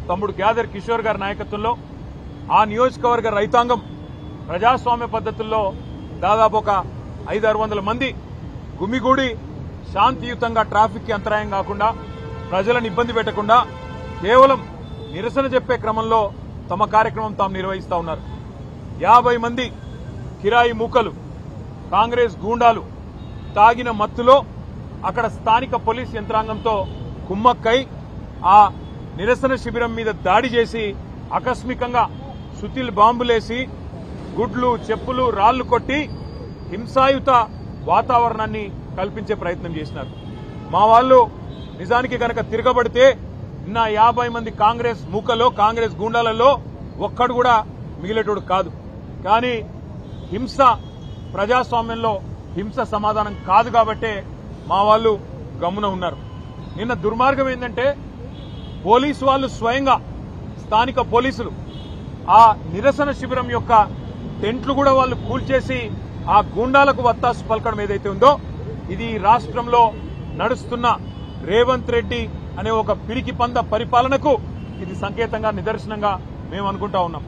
తమ్ముడు గ్యాదర్ కిషోర్ గారి నాయకత్వంలో ఆ నియోజకవర్గ రైతాంగం ప్రజాస్వామ్య పద్ధతుల్లో దాదాపు ఒక 500-600 మంది గుమిగూడి శాంతియుతంగా ట్రాఫిక్ కి అంతరాయం కాకుండా ప్రజలను ఇబ్బంది పెట్టకుండా కేవలం నిరసన చెప్పే క్రమంలో తమ కార్యక్రమం తాము నిర్వహిస్తా ఉన్నారు. 50 మంది కిరాయి మూకలు కాంగ్రెస్ గూండాలు తాగిన మత్తులో అక్కడ స్థానిక పోలీస్ యంత్రాంగంతో కుమ్మక్కై ఆ నిరసన శిబిరం మీద దాడి చేసి ఆకస్మికంగా సుతిల్ బాంబులేసి గుడ్లు చెప్పులు రాళ్లు కొట్టి హింసాయుత వాతావరణాన్ని కల్పించే ప్రయత్నం చేసినారు. మా వాళ్ళు నిజానికి గనక తిరగబడితే నిన్న 50 మంది కాంగ్రెస్ మూకలో కాంగ్రెస్ గూండాలలో ఒక్కడు కూడా మిగిలేటోడు కాదు. కానీ హింస ప్రజాస్వామ్యంలో హింస సమాధానం కాదు కాబట్టే మా వాళ్ళు గమ్మున ఉన్నారు. నిన్న దుర్మార్గం ఏంటంటే పోలీసు వాళ్ళు స్వయంగా స్థానిక పోలీసులు ఆ నిరసన శిబిరం యొక్క టెంట్లు కూడా వాళ్ళు కూల్చేసి ఆ గూండాలకు వత్తాసు పలకడం ఏదైతే ఉందో ఇది రాష్ట్రంలో నడుస్తున్న రేవంత్ రెడ్డి అనే ఒక పిరికి పంద పరిపాలనకు ఇది సంకేతంగా నిదర్శనంగా మేము అనుకుంటా ఉన్నాం.